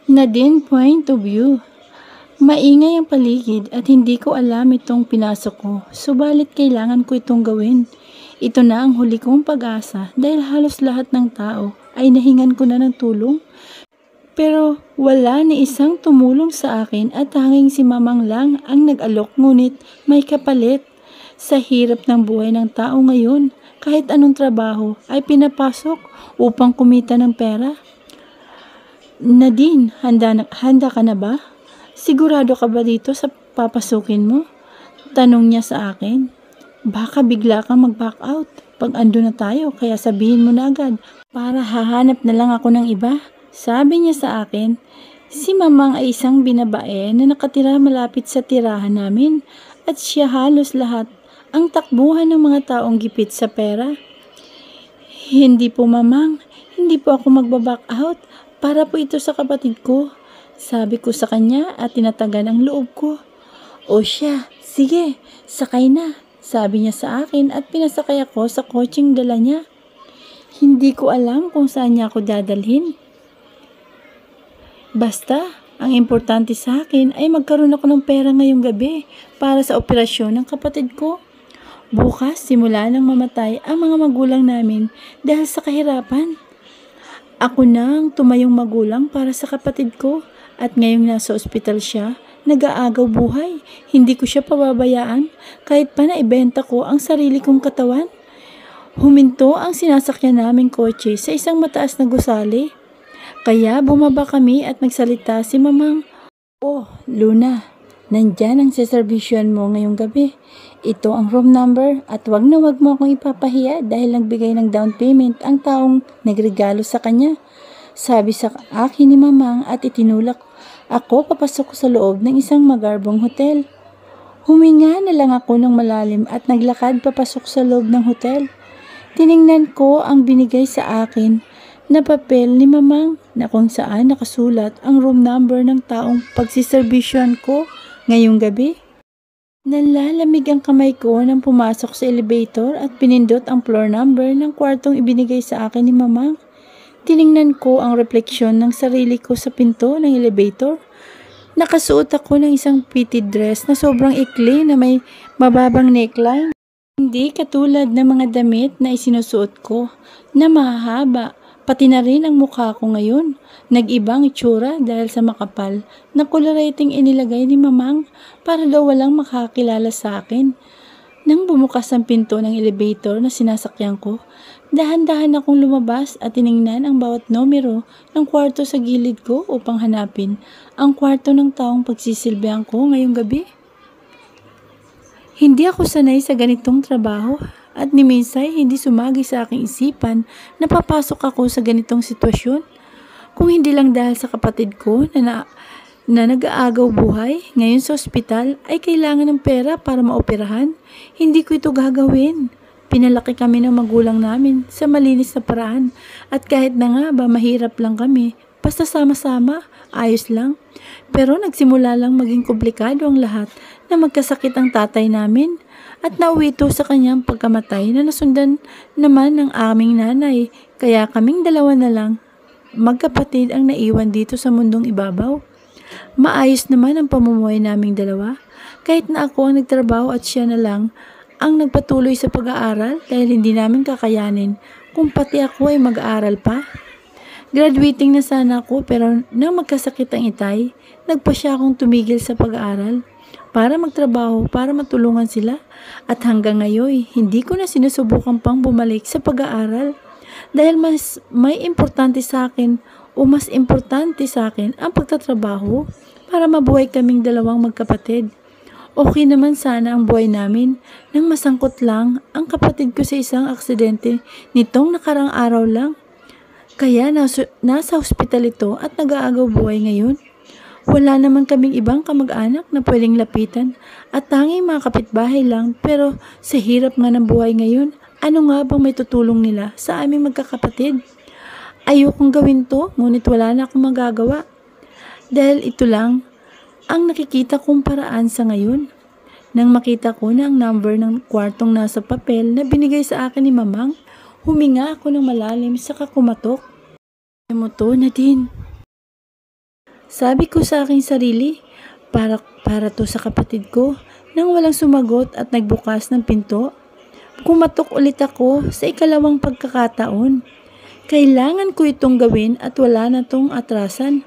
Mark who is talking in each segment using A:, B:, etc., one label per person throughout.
A: Nadine point of view. Maingay ang paligid at hindi ko alam itong pinasok ko, subalit kailangan ko itong gawin. Ito na ang huli kong pag-asa dahil halos lahat ng tao ay nahingan ko na ng tulong. Pero wala ni isang tumulong sa akin at tanging si Mamang lang ang nag-alok, ngunit may kapalit. Sa hirap ng buhay ng tao ngayon, kahit anong trabaho ay pinapasok upang kumita ng pera. Nadine, handa ka na ba? Sigurado ka ba dito sa papasukin mo? Tanong niya sa akin. Baka bigla kang mag-back out pag ando na tayo, kaya sabihin mo na agad para hahanap na lang ako ng iba. Sabi niya sa akin. Si Mamang ay isang binabae na nakatira malapit sa tirahan namin at siya halos lahat ang takbuhan ng mga taong gipit sa pera. Hindi po, Mamang, hindi po ako magbaback out. Para po ito sa kapatid ko. Sabi ko sa kanya at tinatagan ang loob ko. O siya, sige, sakay na. Sabi niya sa akin at pinasakay ako sa kotseng dala niya. Hindi ko alam kung saan niya ako dadalhin. Basta, ang importante sa akin ay magkaroon ako ng pera ngayong gabi para sa operasyon ng kapatid ko. Bukas, simula nang mamatay ang mga magulang namin dahil sa kahirapan. Ako na ang tumayong magulang para sa kapatid ko at ngayong nasa ospital siya, nag-aagaw buhay. Hindi ko siya pababayaan kahit pa naibenta ko ang sarili kong katawan. Huminto ang sinasakyan naming kotse sa isang mataas na gusali. Kaya bumaba kami at nagsalita si Mamang. Oh, Luna, nandyan ang seservisyon mo ngayong gabi. Ito ang room number at wag na wag mo akong ipapahiya dahil nagbigay ng down payment ang taong nagregalo sa kanya. Sabi sa akin ni Mamang at itinulak ako papasok ko sa loob ng isang magarbong hotel. Huminga na lang ako ng malalim at naglakad papasok sa loob ng hotel. Tiningnan ko ang binigay sa akin na papel ni Mamang na kung saan nakasulat ang room number ng taong pagsiservisyon ko ngayong gabi. Nalalamig ang kamay ko nang pumasok sa elevator at pinindot ang floor number ng kwartong ibinigay sa akin ni Mamang. Tiningnan ko ang refleksyon ng sarili ko sa pinto ng elevator. Nakasuot ako ng isang fitted dress na sobrang ikli na may mababang neckline. Hindi katulad ng mga damit na isinusuot ko na mahahaba. Pati na rin ang mukha ko ngayon. Nag-ibang itsura dahil sa makapal na color-rating inilagay ni Mamang para daw walang makakilala sa akin. Nang bumukas ang pinto ng elevator na sinasakyan ko, dahan-dahan akong lumabas at tiningnan ang bawat numero ng kwarto sa gilid ko upang hanapin ang kwarto ng taong pagsisilbihan ko ngayong gabi. Hindi ako sanay sa ganitong trabaho at ni minsay hindi sumagi sa aking isipan na papasok ako sa ganitong sitwasyon. Kung hindi lang dahil sa kapatid ko na nag-aagaw buhay ngayon sa ospital ay kailangan ng pera para maoperahan, hindi ko ito gagawin. Pinalaki kami ng magulang namin sa malinis na paraan at kahit na nga ba mahirap lang kami, basta sama-sama, ayos lang. Pero nagsimula lang maging komplikado ang lahat na magkasakit ang tatay namin at nauwi ito sa kanyang pagkamatay na nasundan naman ng aming nanay, kaya kaming dalawa na lang magkapatid ang naiwan dito sa mundong ibabaw. Maayos naman ang pamumuhay naming dalawa, kahit na ako ang nagtrabaho at siya na lang ang nagpatuloy sa pag-aaral dahil hindi namin kakayanin kung pati ako ay mag-aaral pa. Graduating na sana ako pero nang magkasakit ang itay, nagpa siya akong tumigil sa pag-aaral para magtrabaho para matulungan sila at hanggang ngayon hindi ko na sinusubukan pang bumalik sa pag-aaral dahil mas may importante sa akin o mas importante sa akin ang pagtatrabaho para mabuhay kaming dalawang magkapatid. Okay naman sana ang buhay namin nang masangkot lang ang kapatid ko sa isang aksidente nitong nakarang araw lang. Kaya nasa hospital ito at nag-aagaw buhay ngayon. Wala naman kaming ibang kamag-anak na pwedeng lapitan at tanging mga kapitbahay lang, pero sa hirap nga ng buhay ngayon, ano nga bang may tutulong nila sa aming magkakapatid? Ayokong gawin to, ngunit wala na akong magagawa. Dahil ito lang ang nakikita kong paraan sa ngayon. Nang makita ko na ang number ng kwartong nasa papel na binigay sa akin ni Mamang, huminga ako ng malalim saka kumatok. "Ano mo to, Nadine?" Sabi ko sa aking sarili, para to sa kapatid ko. Nang walang sumagot at nagbukas ng pinto, kumatok ulit ako sa ikalawang pagkakataon. Kailangan ko itong gawin at wala na tong atrasan.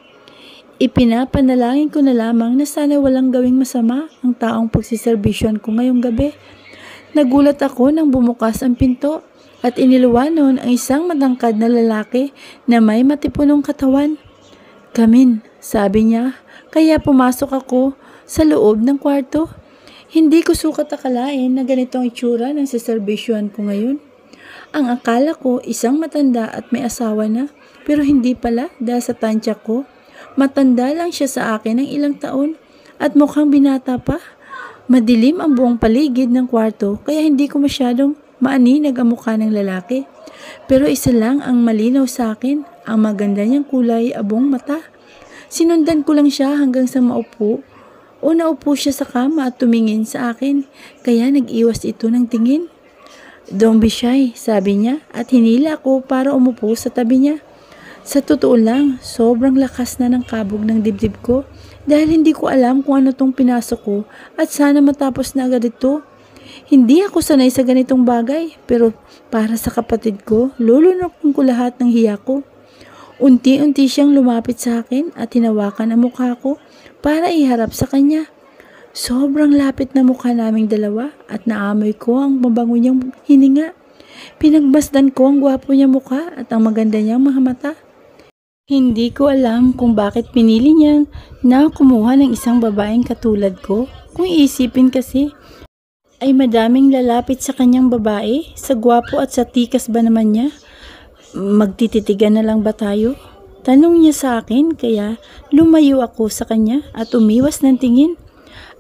A: Ipinapanalangin ko na lamang na sana walang gawing masama ang taong pagsiservisyon ko ngayong gabi. Nagulat ako nang bumukas ang pinto at iniluwan noon ang isang matangkad na lalaki na may matipunong katawan. "Come in," sabi niya, kaya pumasok ako sa loob ng kwarto. Hindi ko sukat akalain na ganito ang itsura ng siservisyon ko ngayon. Ang akala ko isang matanda at may asawa na, pero hindi pala dahil sa tansya ko. Matanda lang siya sa akin ng ilang taon at mukhang binata pa. Madilim ang buong paligid ng kwarto kaya hindi ko masyadong maaninag ang mukha ng lalaki. Pero isa lang ang malinaw sa akin, ang maganda niyang kulay abong mata. Sinundan ko lang siya hanggang sa naupo siya sa kama at tumingin sa akin, kaya nag-iwas ito ng tingin. "Don't be shy," sabi niya at hinila ako para umupo sa tabi niya. Sa totoo lang, sobrang lakas na ng kabog ng dibdib ko dahil hindi ko alam kung ano tong pinasok ko at sana matapos na agad ito. Hindi ako sanay sa ganitong bagay, pero para sa kapatid ko, lulunukin ko lahat ng hiya ko. Unti-unti siyang lumapit sa akin at hinawakan ang mukha ko para iharap sa kanya. Sobrang lapit na mukha naming dalawa at naamoy ko ang mabango niyang hininga. Pinagmasdan ko ang gwapo niyang mukha at ang maganda niyang mga mata. Hindi ko alam kung bakit pinili niya na kumuha ng isang babaeng katulad ko. Kung iisipin kasi, ay madaming lalapit sa kanyang babae, sa gwapo at sa tikas ba naman niya? Magtititigan na lang ba tayo? Tanong niya sa akin, kaya lumayo ako sa kanya at umiwas ng tingin.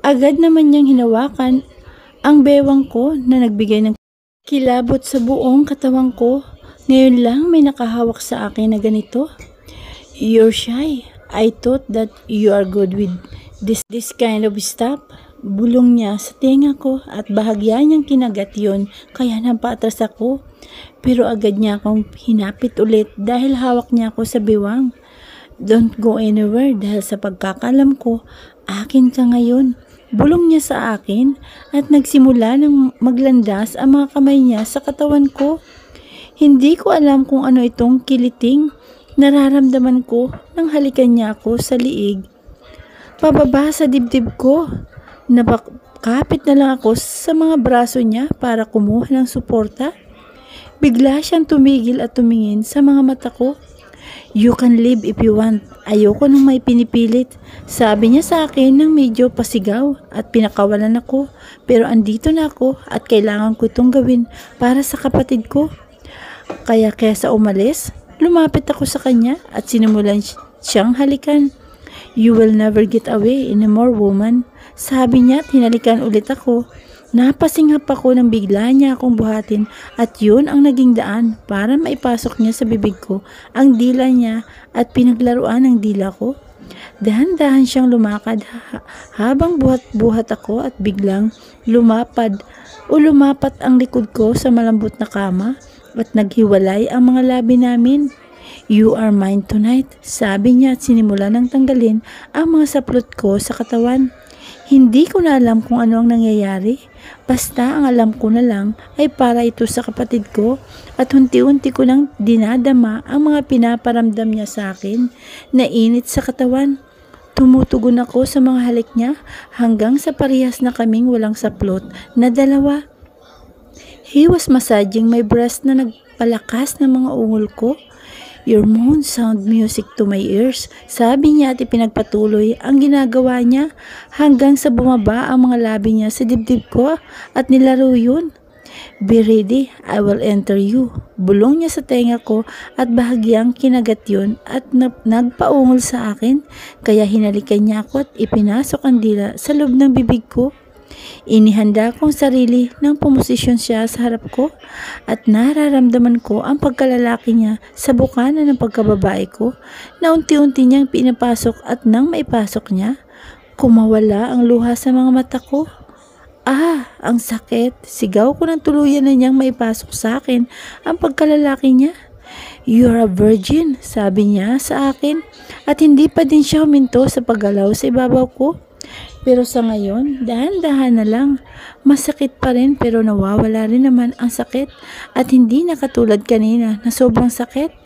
A: Agad naman niyang hinawakan ang bewang ko na nagbigay ng kilabot sa buong katawan ko. Ngayon lang may nakahawak sa akin na ganito. "You're shy. I thought that you are good with this kind of stuff." Bulong niya sa tenga ko at bahagya niyang kinagat yon, kaya napatras ako. Pero agad niya akong hinapit ulit dahil hawak niya ako sa bewang. "Don't go anywhere dahil sa pagkakalam ko, akin ka ngayon." Bulong niya sa akin at nagsimula ng maglandas ang mga kamay niya sa katawan ko. Hindi ko alam kung ano itong kiliting nararamdaman ko nang halikan niya ako sa liig. Pababa sa dibdib ko, napakapit na lang ako sa mga braso niya para kumuha ng suporta. Bigla siyang tumigil at tumingin sa mga mata ko. "You can leave if you want. Ayoko nang may pinipilit," sabi niya sa akin nang medyo pasigaw at pinakawalan ako. Pero andito na ako at kailangan ko itong gawin para sa kapatid ko. Kaya kaysa umalis, lumapit ako sa kanya at sinimulan siyang halikan. "You will never get away anymore, woman," sabi niya at hinalikan ulit ako. Napasinghap ako nang bigla niya akong buhatin at yun ang naging daan para maipasok niya sa bibig ko ang dila niya at pinaglaruan ang dila ko. Dahan-dahan siyang lumakad habang buhat-buhat ako at biglang lumapat ang likod ko sa malambot na kama at naghiwalay ang mga labi namin. "You are mine tonight," sabi niya at sinimula ng tanggalin ang mga saplot ko sa katawan. Hindi ko na alam kung ano ang nangyayari. Basta ang alam ko na lang ay para ito sa kapatid ko at unti-unti ko nang dinadama ang mga pinaparamdam niya sa akin na init sa katawan. Tumutugon ako sa mga halik niya hanggang sa parehas na kaming walang saplot na dalawa. He was massaging my breast na nagpalakas ng mga ungol ko. "Your moans sound music to my ears," sabi niya at ipinagpatuloy ang ginagawa niya hanggang sa bumaba ang mga labi niya sa dibdib ko at nilaro yun. "Be ready, I will enter you," bulong niya sa tenga ko at bahagyang kinagat yun at nagpaungol sa akin, kaya hinalikan niya ako at ipinasok ang dila sa loob ng bibig ko. Inihanda kong sarili nang pumosisyon siya sa harap ko at nararamdaman ko ang pagkalalaki niya sa bukana ng pagkababae ko na unti-unti niyang pinapasok at nang maipasok niya, Kumawala ang luha sa mga mata ko. Ang sakit. Sigaw ko ng tuluyan na niyang maipasok sa akin ang pagkalalaki niya. "You're a virgin," sabi niya sa akin, at hindi pa din siya huminto sa paggalaw sa ibabaw ko. Pero sa ngayon, dahan-dahan na lang. Masakit pa rin pero nawawala rin naman ang sakit at hindi na katulad kanina na sobrang sakit.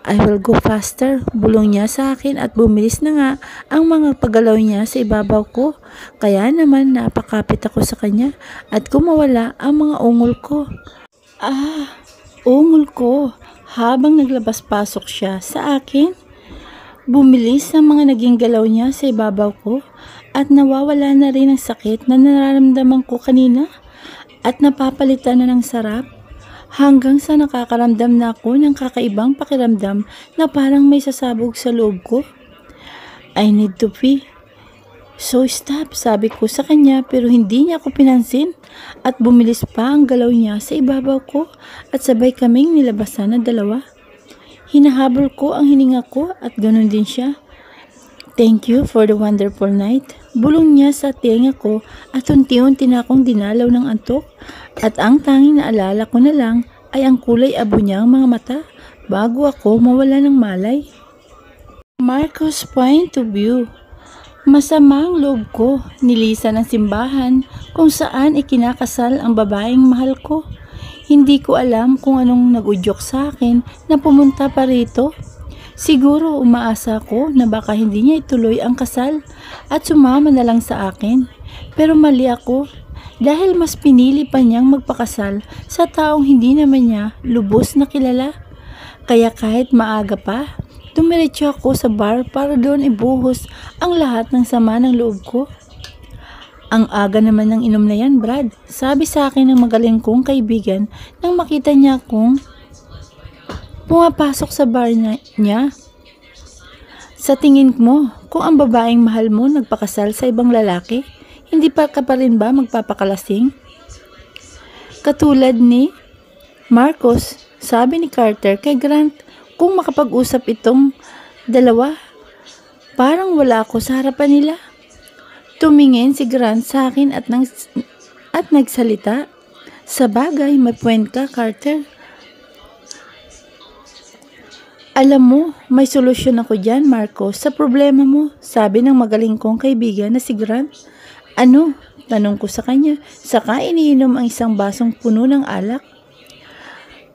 A: "I will go faster," bulong niya sa akin at bumilis na nga ang mga paggalaw niya sa ibabaw ko. Kaya naman napakapit ako sa kanya at kumawala ang mga ungol ko. Ungol ko. Habang naglabas-pasok siya sa akin, bumilis ang mga naging galaw niya sa ibabaw ko at nawawala na rin ang sakit na nararamdaman ko kanina at napapalitan na ng sarap. Hanggang sa nakakaramdam na ako ng kakaibang pakiramdam na parang may sasabog sa loob ko. "I need to pee." "So stop," sabi ko sa kanya pero hindi niya ako pinansin at bumilis pa ang galaw niya sa ibabaw ko at sabay kaming nilabasan ng dalawa. Hinahabol ko ang hininga ko at ganun din siya. "Thank you for the wonderful night," bulong niya sa tenga ko at unti-unti na akong dinalaw ng antok at ang tanging naalala ko na lang ay ang kulay abo niyang mga mata bago ako mawala ng malay. Marcos' point of view. Masama ang loob ko. Nilisan ng simbahan kung saan ikinakasal ang babaeng mahal ko. Hindi ko alam kung anong nag-udyok sa akin na pumunta pa rito. Siguro umaasa ko na baka hindi niya ituloy ang kasal at sumama na lang sa akin. Pero mali ako dahil mas pinili pa niyang magpakasal sa taong hindi naman niya lubos na kilala. Kaya kahit maaga pa, dumiretso ako sa bar para doon ibuhos ang lahat ng sama ng loob ko. "Ang aga naman ng inom na yan, Brad," sabi sa akin ng magaling kong kaibigan nang makita niya akong pumapasok sa bar niya. "Sa tingin mo, kung ang babaeng mahal mo nagpakasal sa ibang lalaki, hindi pa ka pa rin ba magpapakalasing? Katulad ni Marcos," sabi ni Carter kay Grant. Kung makapag-usap itong dalawa, parang wala ako sa harapan nila. Tumingin si Grant sa akin at nagsalita. "Sa bagay, may point ka, Carter. Alam mo, may solusyon ako dyan, Marcos, sa problema mo," sabi ng magaling kong kaibigan na si Grant. "Ano?" tanong ko sa kanya, saka iniinom ang isang basong puno ng alak.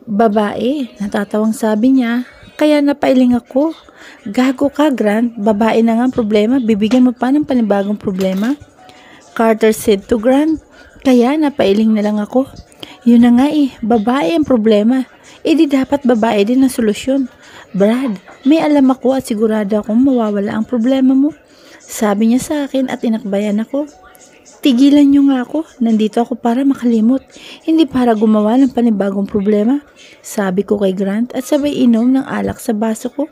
A: "Babae," natatawang sabi niya, kaya napailing ako. "Gago ka, Grant, babae na nga ang problema, bibigyan mo pa ng panibagong problema," Carter said to Grant, kaya napailing na lang ako. "Yun na nga babae ang problema, di dapat babae din ang solusyon. Brad, may alam ako at sigurado akong mawawala ang problema mo," sabi niya sa akin at inakbayan ako. "Tigilan niyo nga ako, nandito ako para makalimot, hindi para gumawa ng panibagong problema," sabi ko kay Grant at sabay inom ng alak sa baso ko.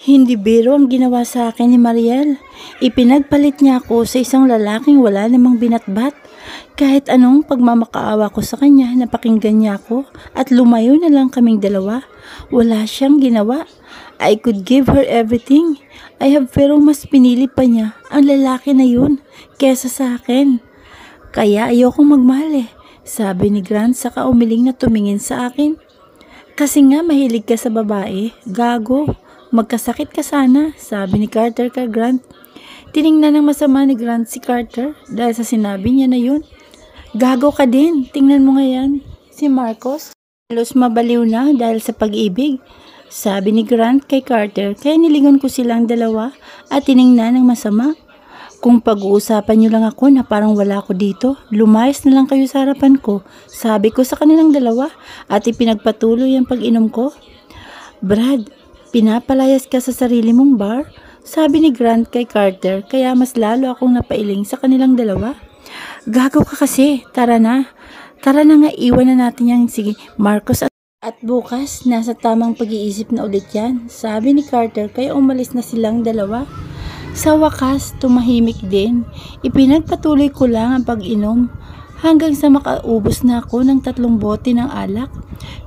A: Hindi biro ang ginawa sa akin ni Mariel. Ipinagpalit niya ako sa isang lalaking wala namang binatbat. Kahit anong pagmamakaawa ko sa kanya, napakinggan niya ako at lumayo na lang kaming dalawa. Wala siyang ginawa. I could give her everything. Pero mas pinili pa niya ang lalaki na yun kesa sa akin. Kaya ayokong magmahal sabi ni Grant saka umiling na tumingin sa akin. "Kasi nga mahilig ka sa babae, gago. Magkasakit ka sana," sabi ni Carter kay Grant. Tiningnan ng masama ni Grant si Carter dahil sa sinabi niya na yun. "Gago ka din, tingnan mo nga yan, si Marcos. Halos mabaliw na dahil sa pag-ibig," sabi ni Grant kay Carter, kaya nilingon ko silang dalawa at tiningnan ng masama. "Kung pag-uusapan niyo lang ako na parang wala ako dito, lumayas na lang kayo sa harapan ko," sabi ko sa kanilang dalawa at ipinagpatuloy ang pag-inom ko. "Brad, pinapalayas ka sa sarili mong bar," sabi ni Grant kay Carter, kaya mas lalo akong napailing sa kanilang dalawa. "Gago ka kasi, tara na nga, iwan na natin yan si Marcos at bukas nasa tamang pag-iisip na ulit yan," sabi ni Carter, kaya umalis na silang dalawa. Sa wakas, tumahimik din. Ipinagpatuloy ko lang ang pag-inom hanggang sa makaubos na ako ng 3 bote ng alak.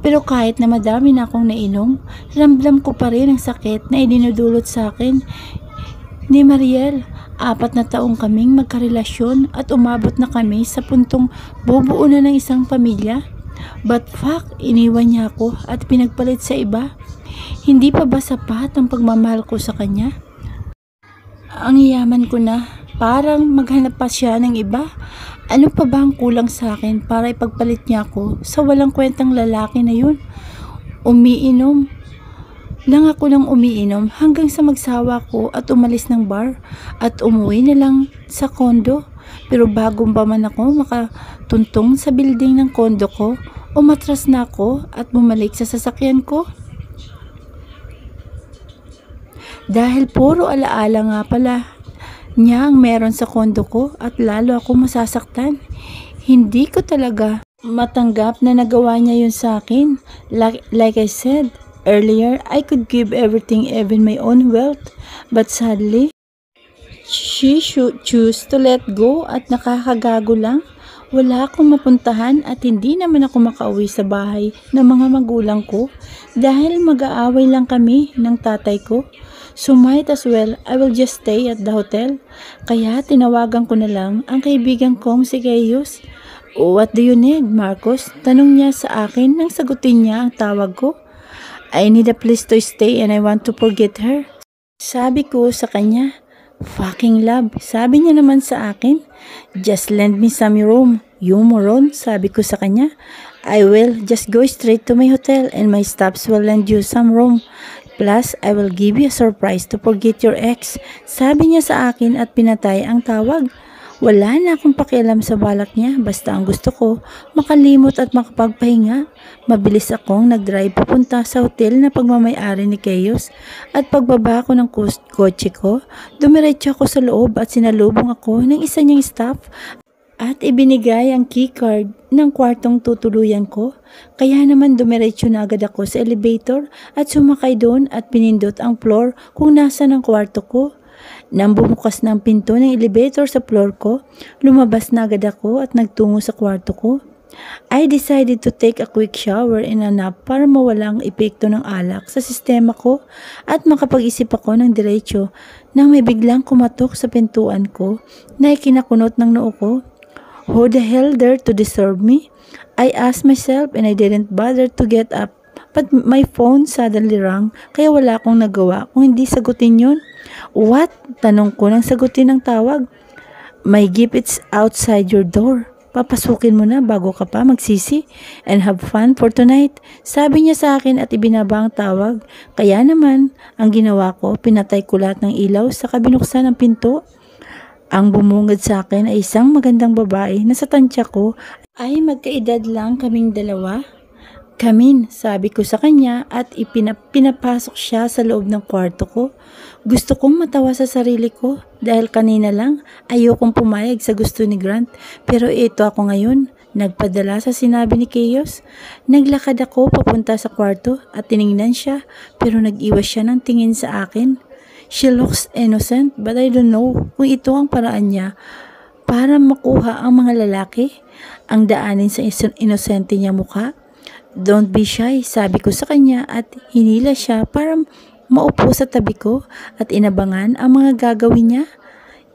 A: Pero kahit na madami na akong nainom, ramdam ko pa rin ang sakit na idinudulot sa akin ni Mariel. 4 na taong kaming magkarelasyon at umabot na kami sa puntong bubuo na ng isang pamilya. But fuck, iniwan niya ako at pinagpalit sa iba. Hindi pa ba sapat ang pagmamahal ko sa kanya? Ang yaman ko na, parang maghanap pa siya ng iba. Ano pa ba ang kulang sa akin para ipagpalit niya ako sa walang kwentang lalaki na yun? Umiinom lang ako ng umiinom hanggang sa magsawa ko at umalis ng bar at umuwi na lang sa kondo. Pero bago pa man ako makatuntong sa building ng kondo ko, umatras na ako at bumalik sa sasakyan ko. Dahil puro alaala nga pala niya ang meron sa kondo ko at lalo ako masasaktan. Hindi ko talaga matanggap na nagawa niya yun sa akin. Like I said earlier, I could give everything, even my own wealth. But sadly, she should choose to let go at nakakagago lang. Wala akong mapuntahan at hindi naman ako makauwi sa bahay ng mga magulang ko dahil mag-aaway lang kami ng tatay ko. So might as well, I will just stay at the hotel. Kaya tinawagan ko na lang ang kaibigan kong si Gaius. What do you need, Marcos? Tanong niya sa akin nang sagutin niya ang tawag ko. I need a place to stay and I want to forget her. Sabi ko sa kanya, fucking love. Sabi niya naman sa akin, just lend me some room. You moron, sabi ko sa kanya. I will just go straight to my hotel and my staffs will lend you some room. Plus, I will give you a surprise to forget your ex. Sabi niya sa akin at pinatay ang tawag. Wala na akong pakialam sa balak niya, basta ang gusto ko, makalimot at makapagpahinga. Mabilis akong nag-drive papunta sa hotel na pagmamayari ni Gaius at pagbaba ko ng kotse ko, dumiretso ako sa loob at sinalubong ako ng isa niyang staff at ibinigay ang keycard ng kwartong tutuluyan ko. Kaya naman dumiretso na agad ako sa elevator at sumakay doon at pinindot ang floor kung nasa ng kwarto ko. Nang bumukas ng pinto ng elevator sa floor ko, lumabas na agad ako at nagtungo sa kwarto ko. I decided to take a quick shower and a nap para mawala ang epekto ng alak sa sistema ko at makapag-isip ako ng diretsyo nang may biglang kumatok sa pintuan ko na ikinakunot ng noo ko. Who the hell dared to disturb me? I asked myself and I didn't bother to get up. But my phone suddenly rang kaya wala akong nagawa kung hindi sagutin yun. What? Tanong ko nang sagutin ang tawag. My gift is outside your door. Papasukin mo na bago ka pa magsisi and have fun for tonight. Sabi niya sa akin at ibinaba ang tawag. Kaya naman, ang ginawa ko, pinatay ko lahat ng ilaw sa kabinuksan ng pinto. Ang bumungad sa akin ay isang magandang babae na sa tansya ko ay magkaedad lang kaming dalawa. Kamin, sabi ko sa kanya at pinapasok siya sa loob ng kwarto ko. Gusto kong matawa sa sarili ko dahil kanina lang ayokong pumayag sa gusto ni Grant. Pero ito ako ngayon, nagpadala sa sinabi ni Gaius. Naglakad ako papunta sa kwarto at tiningnan siya pero nag-iwas siya ng tingin sa akin. She looks innocent but I don't know kung ito ang paraan niya para makuha ang mga lalaki. Ang daanin sa inosente niya mukha. Don't be shy, sabi ko sa kanya at hinila siya para maupo sa tabi ko at inabangan ang mga gagawin niya.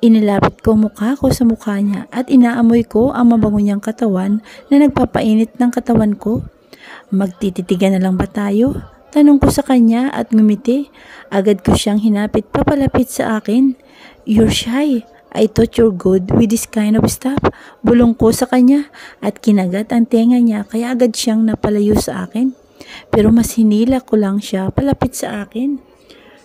A: Inilapit ko mukha ko sa mukha niya at inaamoy ko ang mabango niyang katawan na nagpapainit ng katawan ko. Magtititigan na lang ba tayo? Tanong ko sa kanya at ngumiti. Agad ko siyang hinapit papalapit sa akin. You're shy. I thought you're good with this kind of stuff. Bulong ko sa kanya at kinagat ang tenga niya kaya agad siyang napalayo sa akin. Pero mas hinila ko lang siya palapit sa akin.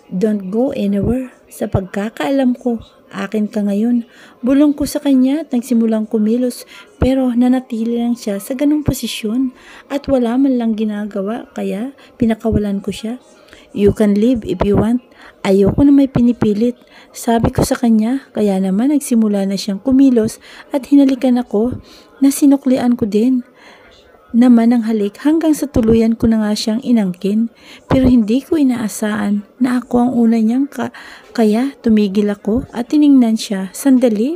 A: Don't go anywhere. Sa pagkakaalam ko, akin ka ngayon. Bulong ko sa kanya at nagsimulang kumilos pero nanatili lang siya sa ganong posisyon at wala man lang ginagawa kaya pinakawalan ko siya. You can leave if you want. Ayoko na may pinipilit. Sabi ko sa kanya, kaya naman nagsimula na siyang kumilos at hinalikan ako na sinuklian ko din naman ang halik hanggang sa tuluyan ko na nga siyang inangkin. Pero hindi ko inaasahan na ako ang una niyang kaya tumigil ako at tiningnan siya sandali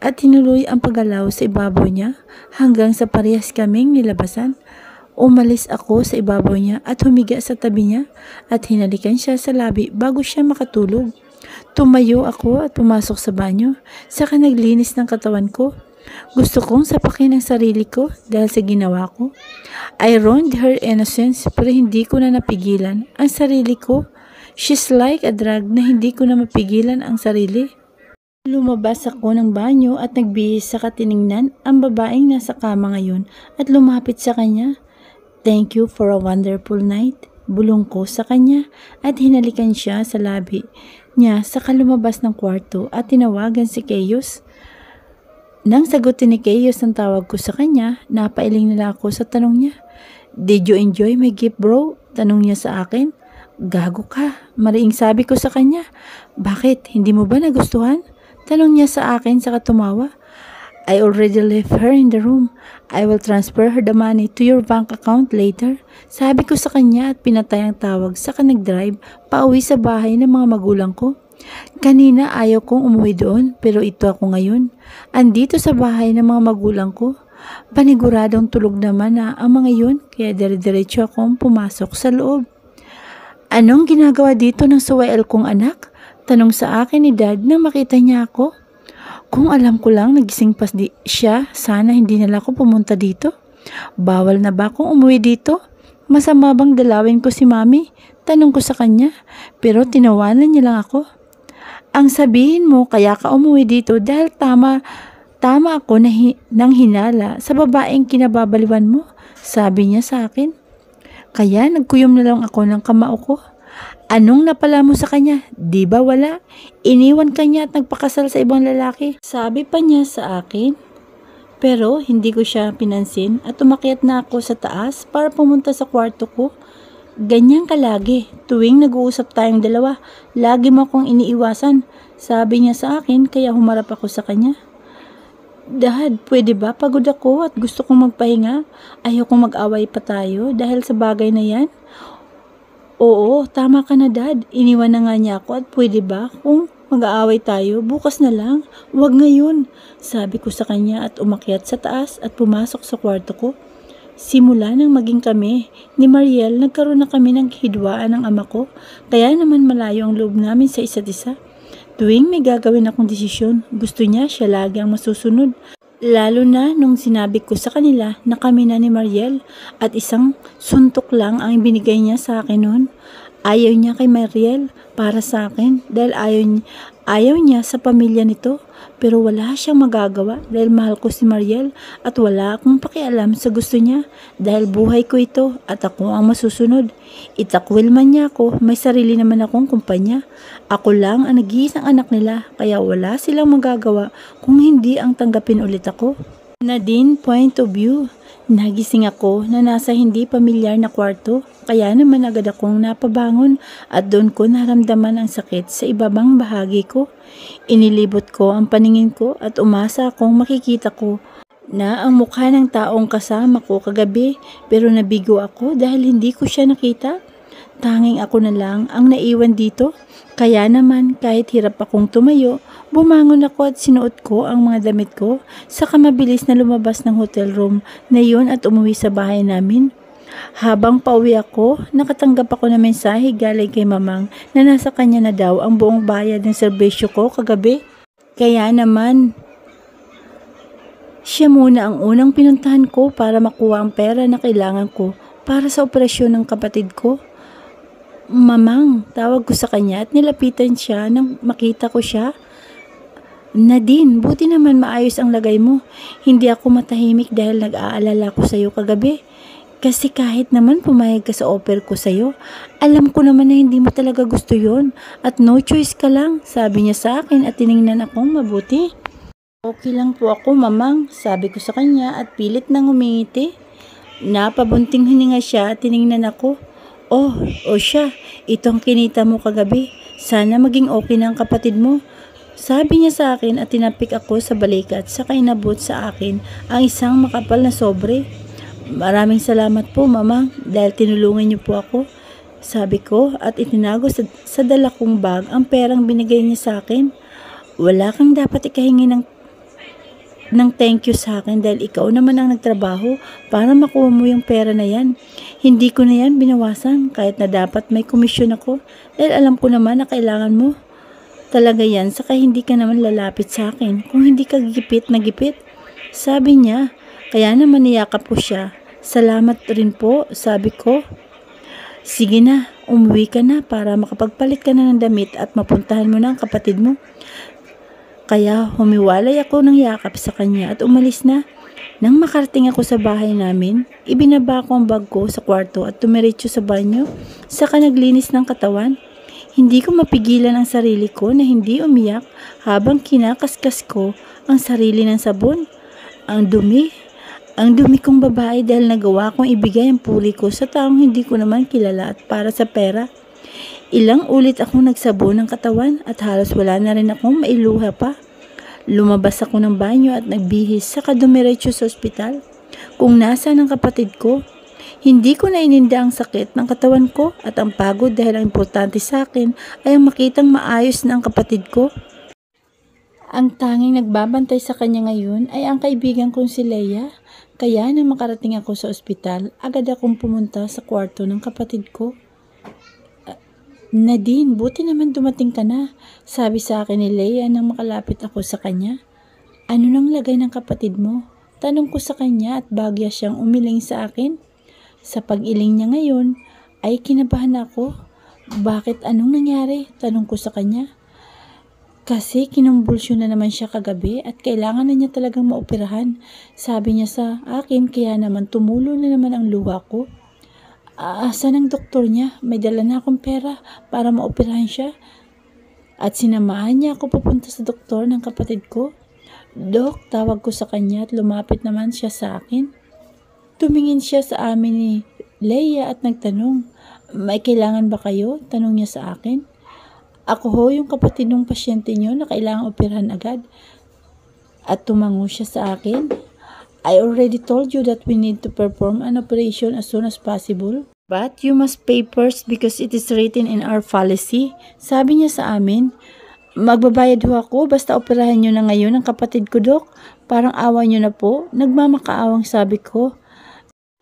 A: at tinuloy ang paggalaw sa ibabaw niya hanggang sa parehas kaming nilabasan. Umalis ako sa ibabaw niya at humiga sa tabi niya at hinalikan siya sa labi bago siya makatulog. Tumayo ako at pumasok sa banyo. Saka naglinis ng katawan ko. Gusto kong sapakin ang sarili ko dahil sa ginawa ko. I wronged her innocence pero hindi ko na napigilan ang sarili ko. She's like a drug na hindi ko na mapigilan ang sarili. Lumabas ako ng banyo at nagbihis sa katiningnan ang babaeng nasa kama ngayon at lumapit sa kanya. Thank you for a wonderful night. Bulong ko sa kanya at hinalikan siya sa labi niya saka lumabas ng kwarto at tinawagan si Chaos. Nang sagutin ni Chaos ang tawag ko sa kanya, napailing nila ako sa tanong niya. Did you enjoy my gift bro? Tanong niya sa akin. Gago ka, mariing sabi ko sa kanya. Bakit, hindi mo ba nagustuhan? Tanong niya sa akin saka tumawa. I already left her in the room. I will transfer her the money to your bank account later. Sabi ko sa kanya at pinatay ang tawag saka nag-drive pauwi sa bahay ng mga magulang ko. Kanina ayaw kong umuwi doon pero ito ako ngayon. Andito sa bahay ng mga magulang ko. Paniguradong tulog naman na ang mga yun kaya dire-diretso akong pumasok sa loob. Anong ginagawa dito ng suwael kong anak? Tanong sa akin ni Dad nang makita niya ako. Kung alam ko lang nagising pa siya, sana hindi nila ako pumunta dito. Bawal na ba akong umuwi dito? Masama bang dalawin ko si Mami? Tanong ko sa kanya, pero tinawanan niya lang ako. Ang sabihin mo kaya ka umuwi dito dahil tama ako nang hinala sa babaeng kinababaliwan mo, sabi niya sa akin. Kaya nagkuyom na lang ako ng kamao ko. Anong napala mo sa kanya? Di ba wala? Iniwan ka niya at nagpakasal sa ibang lalaki. Sabi pa niya sa akin. Pero hindi ko siya pinansin at umakyat na ako sa taas para pumunta sa kwarto ko. Ganyan ka lagi. Tuwing nag-uusap tayong dalawa, lagi mo akong iniiwasan. Sabi niya sa akin kaya humarap ako sa kanya. Dad, pwede ba? Pagod ako at gusto kong magpahinga. Ayokong mag-away pa tayo dahil sa bagay na yan. Oo, tama ka na Dad. Iniwan na nga niya ako at pwede ba kung mag-aaway tayo, bukas na lang. Huwag ngayon. Sabi ko sa kanya at umakyat sa taas at pumasok sa kwarto ko. Simula nang maging kami ni Mariel, nagkaroon na kami ng hidwaan ng ama ko. Kaya naman malayo ang loob namin sa isa't isa. Tuwing may gagawin akong desisyon, gusto niya siya lagi ang masusunod. Lalo na nung sinabi ko sa kanila na kami na ni Mariel at isang suntok lang ang binigay niya sa akin noon. Ayaw niya kay Mariel para sa akin dahil ayaw niya sa pamilya nito. Pero wala siyang magagawa dahil mahal ko si Mariel at wala akong pakialam sa gusto niya dahil buhay ko ito at ako ang masusunod. Itakwil man niya ako, may sarili naman akong kumpanya. Ako lang ang nag-iisang anak nila kaya wala silang magagawa kung hindi ang tanggapin ulit ako. Nadine point of view. Nagising ako na nasa hindi pamilyar na kwarto kaya naman agad akong napabangon at doon ko naramdaman ang sakit sa ibabang bahagi ko. Inilibot ko ang paningin ko at umasa akong makikita ko na ang mukha ng taong kasama ko kagabi pero nabigo ako dahil hindi ko siya nakita. Tanging ako na lang ang naiwan dito. Kaya naman kahit hirap akong tumayo, bumangon ako at sinuot ko ang mga damit ko. Saka mabilis na lumabas ng hotel room na yun at umuwi sa bahay namin. Habang pauwi ako, nakatanggap ako ng mensahe galing kay Mamang na nasa kanya na daw ang buong bayad ng serbisyo ko kagabi. Kaya naman, siya muna ang unang pinuntahan ko para makuha ang pera na kailangan ko para sa operasyon ng kapatid ko. Mamang, tawag ko sa kanya at nilapitan siya nang makita ko siya. Nadine, buti naman maayos ang lagay mo. Hindi ako matahimik dahil nag-aalala ko sa iyo kagabi. Kasi kahit naman pumayag ka sa offer ko sa iyo, alam ko naman na hindi mo talaga gusto yon at no choice ka lang, sabi niya sa akin at tiningnan akong mabuti. Okay lang po ako, Mamang, sabi ko sa kanya at pilit nang umingiti. Napabunting hininga siya at tiningnan ako. Oh, o siya, itong kinita mo kagabi. Sana maging okay na ang kapatid mo. Sabi niya sa akin at tinapik ako sa balikat saka inabot sa akin ang isang makapal na sobre. Maraming salamat po, Mama, dahil tinulungan niyo po ako. Sabi ko at itinago sa dala kong bag ang perang binigay niya sa akin. Wala kang dapat ikahingi ng thank you sa akin dahil ikaw naman ang nagtrabaho para makuha mo yung pera na yan. Hindi ko na yan binawasan kahit na dapat may komisyon ako dahil alam ko naman na kailangan mo. Talaga yan, saka hindi ka naman lalapit sa akin kung hindi ka gipit na gipit. Sabi niya, kaya naman niyakap ko siya. Salamat rin po, sabi ko. Sige na, umuwi ka na para makapagpalit ka na ng damit at mapuntahan mo na ang kapatid mo. Kaya humiwalay ako ng yakap sa kanya at umalis na. Nang makarating ako sa bahay namin, ibinaba ko ang bag ko sa kwarto at tumiretso sa banyo, saka naglinis ng katawan. Hindi ko mapigilan ang sarili ko na hindi umiyak habang kinakaskas ko ang sarili ng sabon. Ang dumi kong babae dahil nagawa kong ibigay ang puri ko sa taong hindi ko naman kilala at para sa pera. Ilang ulit akong nagsabon ng katawan at halos wala na rin akong mailuha pa. Lumabas ako ng banyo at nagbihis saka dumiretso sa ospital. Kung nasaan ang kapatid ko, hindi ko na ininda ang sakit ng katawan ko at ang pagod dahil ang importante sa akin ay ang makitang maayos na ang kapatid ko. Ang tanging nagbabantay sa kanya ngayon ay ang kaibigan kong si Leia. Kaya nang makarating ako sa ospital, agad akong pumunta sa kwarto ng kapatid ko. Nadine, buti naman dumating ka na, sabi sa akin ni Leia nang makalapit ako sa kanya. Ano nang lagay ng kapatid mo? Tanong ko sa kanya at bagya siyang umiling sa akin. Sa pag-iling niya ngayon ay kinabahan ako. Bakit, anong nangyari? Tanong ko sa kanya. Kasi kinumbulsyon na naman siya kagabi at kailangan na niya talagang maoperahan. Sabi niya sa akin kaya naman tumulo na naman ang luha ko. Asan ang doktor niya? May dala na akong pera para maoperahan siya. At sinamahan niya ako papunta sa doktor ng kapatid ko. Dok, tawag ko sa kanya at lumapit naman siya sa akin. Tumingin siya sa amin ni Leia at nagtanong, may kailangan ba kayo? Tanong niya sa akin. Ako ho yung kapatid ng pasyente niyo na kailangan operahan agad. At tumango siya sa akin. I already told you that we need to perform an operation as soon as possible. But you must pay first because it is written in our policy. Sabi niya sa amin, magbabayad ho ako basta operahan niyo na ngayon ang kapatid ko, Dok. Parang awa niyo na po. Nagmamakaawang sabi ko.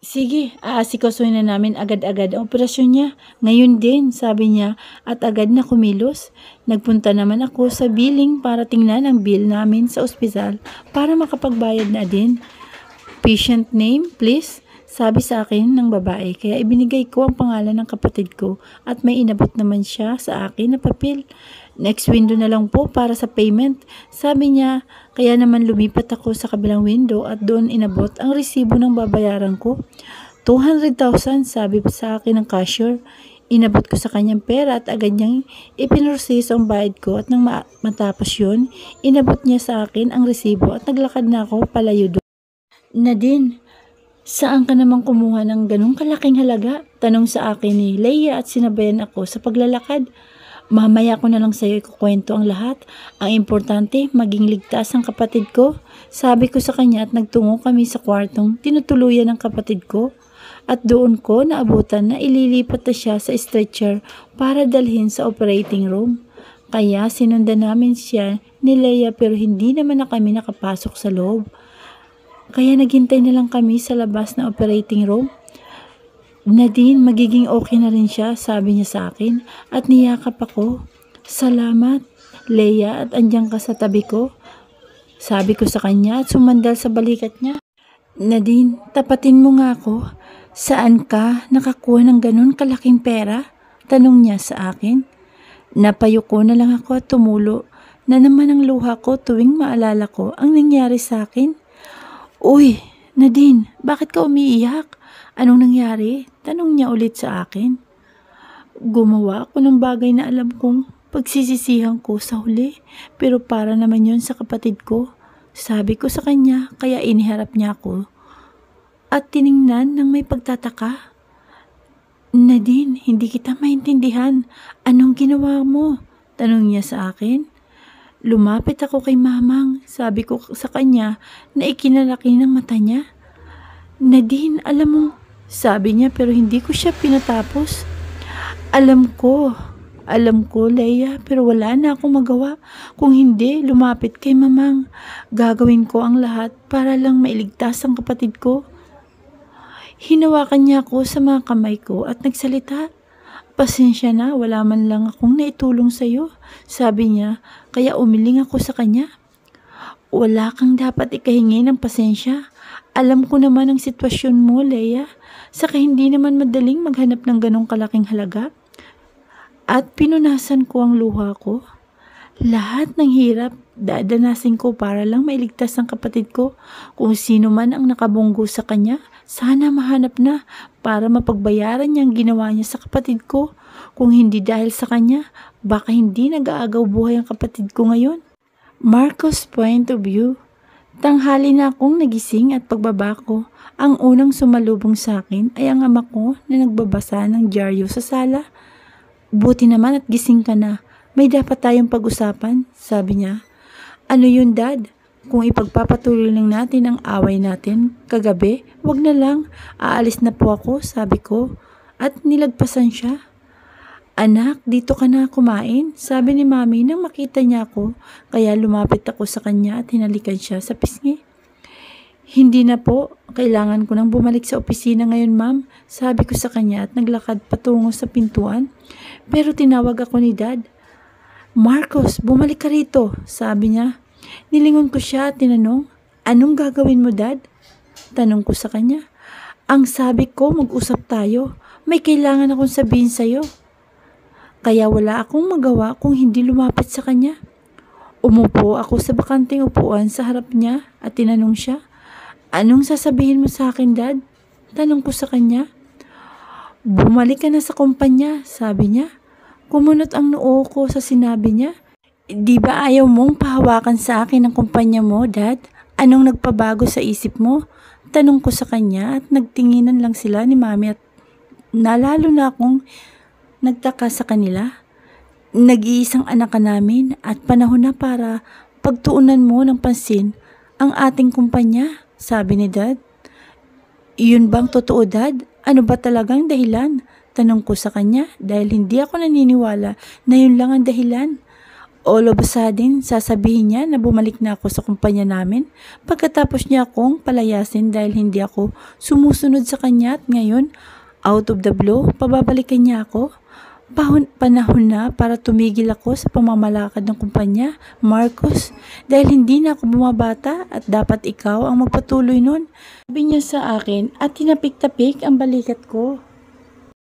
A: Sige, aasikasuhin na namin agad-agad ang operasyon niya. Ngayon din, sabi niya at agad na kumilos. Nagpunta naman ako sa billing para tingnan ang bill namin sa ospital para makapagbayad na din. Patient name, please, sabi sa akin ng babae. Kaya ibinigay ko ang pangalan ng kapatid ko at may inabot naman siya sa akin na papel. Next window na lang po para sa payment, sabi niya. Kaya naman lumipat ako sa kabilang window at doon inabot ang resibo ng babayaran ko. 200,000, sabi sa akin ng cashier. Inabot ko sa kanyang pera at agad niyang ipinroseso ang bayad ko at nang matapos yun, inabot niya sa akin ang resibo at naglakad na ako palayo doon. Nadine, saan ka naman kumuha ng ganong kalaking halaga? Tanong sa akin ni Leia at sinabayan ako sa paglalakad. Mamaya ko na lang sa'yo ikukwento ang lahat. Ang importante, maging ligtas ang kapatid ko. Sabi ko sa kanya at nagtungo kami sa kwartong tinutuluyan ng kapatid ko. At doon ko naabutan na ililipat na siya sa stretcher para dalhin sa operating room. Kaya sinundan namin siya ni Leia pero hindi naman na kami nakapasok sa loob. Kaya naghintay na lang kami sa labas na operating room. Nadine, magiging okay na rin siya, sabi niya sa akin at niyakap ako. Salamat, Leia, at andyan ka sa tabi ko. Sabi ko sa kanya at sumandal sa balikat niya. Nadine, tapatin mo nga ako. Saan ka nakakuha ng ganun kalaking pera? Tanong niya sa akin. Napayuko na lang ako at tumulo na naman ang luha ko tuwing maalala ko ang nangyari sa akin. Uy, Nadine, bakit ka umiiyak? Anong nangyari? Tanong niya ulit sa akin. Gumawa ako ng bagay na alam kong pagsisisihan ko sa huli, pero para naman yon sa kapatid ko. Sabi ko sa kanya, kaya iniharap niya ako. At tiningnan ng may pagtataka. Nadine, hindi kita maintindihan. Anong ginawa mo? Tanong niya sa akin. Lumapit ako kay mamang. Sabi ko sa kanya na ikinalaki ng mata niya. Nadine, alam mo, sabi niya pero hindi ko siya pinatapos. Alam ko, Leia, pero wala na akong magawa. Kung hindi, lumapit kay mamang. Gagawin ko ang lahat para lang mailigtas ang kapatid ko. Hinawakan niya ako sa mga kamay ko at nagsalita. Pasensya na, wala man lang akong naitulong sa'yo, sabi niya, kaya umiling ako sa kanya. Wala kang dapat ikahingi ng pasensya. Alam ko naman ang sitwasyon mo, Leia. Saka hindi naman madaling maghanap ng ganong kalaking halaga. At pinunasan ko ang luha ko. Lahat ng hirap, dadanasin ko para lang mailigtas ang kapatid ko. Kung sino man ang nakabunggo sa kanya, sana mahanap na para mapagbayaran niya ang ginawa niya sa kapatid ko. Kung hindi dahil sa kanya, baka hindi nag-aagaw buhay ang kapatid ko ngayon. Marcos' point of view. Tanghali na akong nagising at pagbaba ko, ang unang sumalubong sa akin ay ang ama ko na nagbabasa ng dyaryo sa sala. Buti naman at gising ka na. May dapat tayong pag-usapan, sabi niya. Ano yun, Dad? Kung ipagpapatuloy lang natin ang away natin kagabi, wag na lang. Aalis na po ako, sabi ko. At nilagpasan siya. Anak, dito ka na kumain, sabi ni Mami nang makita niya ako. Kaya lumapit ako sa kanya at hinalikan siya sa pisngi. Hindi na po. Kailangan ko nang bumalik sa opisina ngayon, Ma'am. Sabi ko sa kanya at naglakad patungo sa pintuan. Pero tinawag ako ni Dad. Marcos, bumalik ka rito, sabi niya. Nilingon ko siya at tinanong, anong gagawin mo, Dad? Tanong ko sa kanya. Ang sabi ko, mag-usap tayo. May kailangan akong sabihin sa'yo. Kaya wala akong magawa kung hindi lumapit sa kanya. Umupo ako sa bakanting upuan sa harap niya at tinanong siya, anong sasabihin mo sa akin, Dad? Tanong ko sa kanya. Bumalik ka na sa kumpanya, sabi niya. Kumunot ang noo ko sa sinabi niya. Di ba ayaw mong pahawakan sa akin ang kumpanya mo, Dad? Anong nagpabago sa isip mo? Tanong ko sa kanya at nagtinginan lang sila ni Mami at nalalo na akong nagtaka sa kanila. Nag-iisang anak ka namin at panahon na para pagtuunan mo ng pansin ang ating kumpanya, sabi ni Dad. Iyon bang totoo, Dad? Ano ba talagang dahilan? Tanong ko sa kanya dahil hindi ako naniniwala na yun lang ang dahilan. All of a sudden, sasabihin niya na bumalik na ako sa kumpanya namin pagkatapos niya akong palayasin dahil hindi ako sumusunod sa kanya at ngayon, out of the blue, pababalikan niya ako. Panahon na para tumigil ako sa pamamalakad ng kumpanya, Marcos, dahil hindi na ako bumabata at dapat ikaw ang magpatuloy nun. Sabi niya sa akin at tinapik-tapik ang balikat ko.